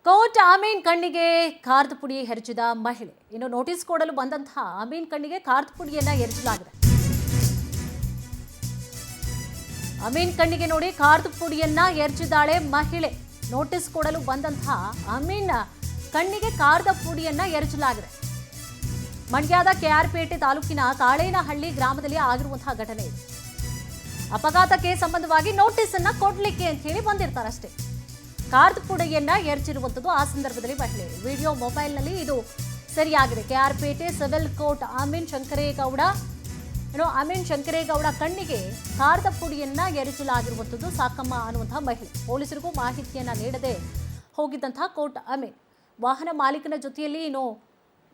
Court ಆಮೀನ್ ಕಣ್ಣಿಗೆ ಖಾರದ ಪುಡಿ ಎರಚಿದ ಮಹಿಳೆ. ಇನ್ನು ನೋಟಿಸ್ ಕೊಡಲು ಬಂದಂತಹ ಆಮೀನ್ ಕಣ್ಣಿಗೆ ಖಾರದ ಪುಡಿಯನ್ನ ಎರಚಲಾಗಿದೆ. ಆಮೀನ್ ಕಣ್ಣಿಗೆ ನೋಡಿ ಖಾರದ ಪುಡಿಯನ್ನ ಎರಚಿದಾಳೆ ಮಹಿಳೆ. ನೋಟಿಸ್ ಕೊಡಲು ಬಂದಂತಹ ಆಮೀನ್ ಕಣ್ಣಿಗೆ ಖಾರದ ಪುಡಿಯನ್ನ ಎರಚಲಾಗಿದೆ. ಮಂಡ್ಯದ ಕೆಆರ್ಪೇಟೆ ತಾಲೂಕಿನ ಕಾಳೇನಹಳ್ಳಿ ಗ್ರಾಮದಲ್ಲಿ ಆಗಿರುವಂತಹ ಘಟನೆ ಇದು. ಅಪಘಾತಕ್ಕೆ ಸಂಬಂಧವಾಗಿ ನೋಟಿಸ್ ಅನ್ನ ಕೊಡ್ಲಿಕ್ಕೆ ಅಂತ ಹೇಳಿ ಬಂದಿರ್ತಾರೆ ಅಷ್ಟೇ. ಖಾರದ ಪುಡಿಯನ್ನ ಎರಚಿರುವಂಥದ್ದು. ಆ ಸಂದರ್ಭದಲ್ಲಿ ಮಹಿಳೆ ವಿಡಿಯೋ ಮೊಬೈಲ್ನಲ್ಲಿ ಇದು ಸರಿಯಾಗಿದೆ. ಕೆಆರ್ಪೇಟೆ ಸಿವಿಲ್ ಕೋರ್ಟ್ ಆಮೀನ್ ಶಂಕರೇಗೌಡ ಕಣ್ಣಿಗೆ ಖಾರದ ಪುಡಿಯನ್ನ ಎರಚಲಾಗಿರುವಂಥದ್ದು. ಸಾಕಮ್ಮ ಅನ್ನುವಂತಹ ಮಹಿಳೆ ಪೊಲೀಸರಿಗೂ ಮಾಹಿತಿಯನ್ನ ನೀಡದೆ ಹೋಗಿದ್ದಂತಹ ಕೋರ್ಟ್ ಆಮೀನ್ ವಾಹನ ಮಾಲೀಕನ ಜೊತೆಯಲ್ಲಿ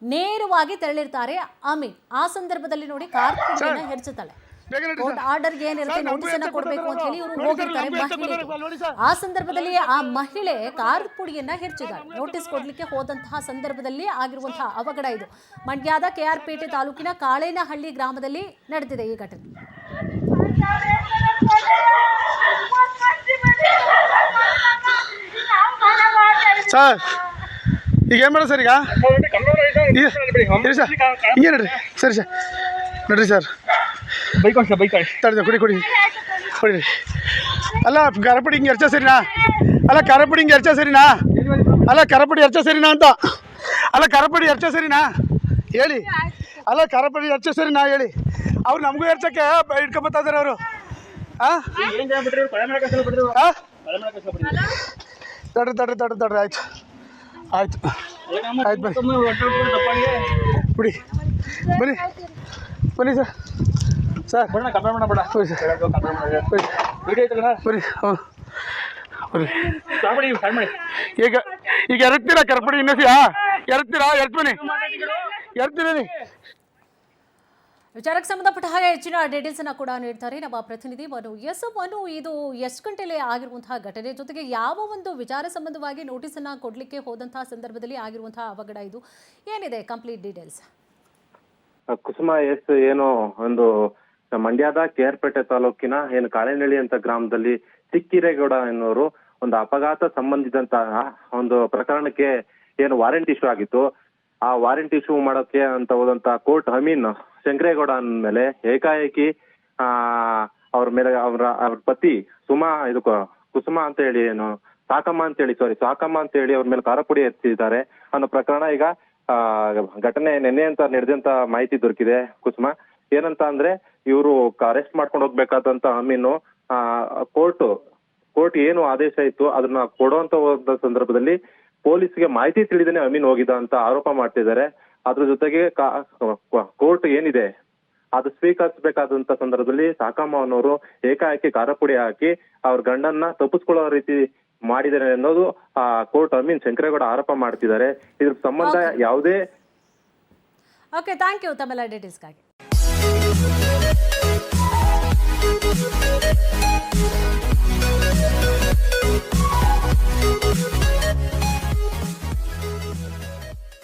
ನೇರವಾಗಿ ತೆರಳಿರ್ತಾರೆ ಆಮೀನ್. ಆ ಸಂದರ್ಭದಲ್ಲಿ ನೋಡಿ ಖಾರದ ಪುಡಿಯನ್ನ ಎರಚುತ್ತಾಳೆ. ಕೋರ್ಟ್ ಆರ್ಡರ್ಗೆ ಏನಿರುತ್ತೆ ನೋಟಿಸ್ ಅನ್ನ ಕೊಡಬೇಕು ಅಂತ ಹೇಳಿ ಇವರು ಹೋಗಿರ್ತಾರೆ ಮಹಿಳೆಗೆ. ಆ ಸಂದರ್ಭದಲ್ಲಿ ಆ ಮಹಿಳೆ ಖಾರದ ಪುಡಿಯನ್ನ ಹೆಚ್ಚಿದ್ದಾರೆ. ನೋಟಿಸ್ ಕೊಡ್ಲಿಕ್ಕೆ ಹೋದಂತಹ ಸಂದರ್ಭದಲ್ಲಿ ಆಗಿರುವಂತಹ ಅವಘಡ ಇದು. ಮಂಡ್ಯದ ಕೆಆರ್ಪೇಟೆ ತಾಲೂಕಿನ ಕಾಳೇನಹಳ್ಳಿ ಗ್ರಾಮದಲ್ಲಿ ನಡೆದಿದೆ ಈ ಘಟನೆ. ಸರ್ ಈಗ ಏನು ಮಾಡೋದು ಸರ್? ಈಗ ಹಿಂಗೆ ನಡ್ರಿ ಸರಿ ಸರ್, ನಡ್ರಿ ಸರ್. ಕುಡಿ ಕುಡಿ ಕುಡಿ. ಅಲ್ಲ ಖಾರಪುಡಿ ಹಿಂಗೆ ಎರಚ ಸರಿನಾ? ಅಲ್ಲ ಖಾರಪುಡಿ ಹಿಂಗೆ ಎರಚ ಸರಿನಾ? ಅಲ್ಲ ಖಾರಪುಡಿ ಎರಚ ಸರಿನಾ ಅಂತ? ಅಲ್ಲ ಖಾರಪುಡಿ ಎರಚ ಸರಿನಾ ಹೇಳಿ? ಅಲ್ಲ ಖಾರಪುಡಿ ಎರಚ ಸರಿನಾ ಹೇಳಿ? ಅವ್ರು ನಮಗೂ ಎರಚಕ್ಕೆ ಇಟ್ಕೊಂಬತ್ತಾ ಇದಾರೆ ಅವರು. ತಡ್ರಿ ತಡ್ರಿ ತಡ್ರಿ ತಡ್ರಿ. ಆಯ್ತು ಆಯ್ತು ಆಯ್ತು ಬನ್ನಿ ಬನ್ನಿ ಬನ್ನಿ ಸರ್. ಸರ್ ಈಗ ಈಗ ಎರತ್ತೀರಾ ಕರ್ಪಡಿ ಇನ್ನೊಸಿಯಾ? ಎರತ್ತೀರಾ? ಬನ್ನಿ ಎರತ್ತೀರಿ. ವಿಚಾರಕ್ಕೆ ಸಂಬಂಧಪಟ್ಟ ಹಾಗೆ ಹೆಚ್ಚಿನ ಡೀಟೇಲ್ಸ್ ಅನ್ನ ಕೂಡ ನೀಡ್ತಾರೆ ನಮ್ಮ ಪ್ರತಿನಿಧಿ ಮನು. ಮನು, ಇದು ಎಷ್ಟು ಗಂಟೆಯಲ್ಲಿ ಆಗಿರುವಂತಹ ಘಟನೆ, ಜೊತೆಗೆ ಯಾವ ಒಂದು ವಿಚಾರ ಸಂಬಂಧವಾಗಿ ನೋಟಿಸ್ ಅನ್ನ ಕೊಡ್ಲಿಕ್ಕೆ ಹೋದಂತಹ ಸಂದರ್ಭದಲ್ಲಿ ಆಗಿರುವಂತಹ ಅವಘಡ ಇದು, ಏನಿದೆ ಕಂಪ್ಲೀಟ್ ಡೀಟೇಲ್ಸ್? ಕುಸುಮ, ಏನು ಒಂದು ಮಂಡ್ಯದ ಕೆಆರ್ಪೇಟೆ ತಾಲೂಕಿನ ಏನು ಕಾಳೇನಹಳ್ಳಿ ಅಂತ ಗ್ರಾಮದಲ್ಲಿ ಸಿಕ್ಕಿರೇಗೌಡ ಎನ್ನುವರು ಒಂದು ಅಪಘಾತ ಸಂಬಂಧಿಸಿದಂತಹ ಒಂದು ಪ್ರಕರಣಕ್ಕೆ ಏನು ವಾರೆಂಟ್ ಇಶ್ಯೂ ಆಗಿತ್ತು. ಆ ವಾರೆಂಟ್ ಇಶ್ಯೂ ಮಾಡೋಕೆ ಅಂತ ಹೋದಂತ ಕೋರ್ಟ್ ಆಮೀನ್ ಶಂಕರೇಗೌಡ ಮೇಲೆ ಏಕಾಏಕಿ ಅವ್ರ ಮೇಲೆ ಅವ್ರ ಪತಿ ಕುಸುಮ ಅಂತ ಹೇಳಿ ಸಾಕಮ್ಮ ಅಂತ ಹೇಳಿ ಅವ್ರ ಮೇಲೆ ಖಾರಪುಡಿ ಎತ್ತಿದ್ದಾರೆ ಅನ್ನೋ ಪ್ರಕರಣ ಈಗ ಘಟನೆ ನಿನ್ನೆ ಅಂತ ನಡೆದಂತ ಮಾಹಿತಿ ದೊರಕಿದೆ. ಕುಸುಮ, ಏನಂತ ಅಂದ್ರೆ ಇವರು ಅರೆಸ್ಟ್ ಮಾಡ್ಕೊಂಡು ಹೋಗ್ಬೇಕಾದಂತ ಆಮೀನು ಕೋರ್ಟ್ ಏನು ಆದೇಶ ಇತ್ತು ಅದನ್ನ ಕೊಡುವಂತ ಸಂದರ್ಭದಲ್ಲಿ ಪೊಲೀಸ್ಗೆ ಮಾಹಿತಿ ತಿಳಿದೇನೆ ಅಮೀನ್ ಹೋಗಿದ್ದ ಅಂತ ಆರೋಪ ಮಾಡ್ತಿದ್ದಾರೆ. ಅದ್ರ ಜೊತೆಗೆ ಕೋರ್ಟ್ ಏನಿದೆ ಅದು ಸ್ವೀಕರಿಸಬೇಕಾದಂತ ಸಂದರ್ಭದಲ್ಲಿ ಸಾಕಮ್ಮನವರು ಏಕಾಏಕಿ ಖಾರಪುಡಿ ಹಾಕಿ ಅವ್ರ ಗಂಡನ್ನ ತಪ್ಪಿಸ್ಕೊಳ್ಳೋ ರೀತಿ ಮಾಡಿದ್ದಾರೆ ಅನ್ನೋದು ಕೋರ್ಟ್ ಆಮೀನ್ ಶಂಕರೇಗೌಡ ಆರೋಪ ಮಾಡ್ತಿದ್ದಾರೆ. ಇದ್ರ ಸಂಬಂಧ ಯಾವುದೇ ಓಕೆ, ಥ್ಯಾಂಕ್ ಯು ತಮ್ಮೆಲ್ಲ ಡೀಟೇಲ್ಸ್ಗಾಗಿ.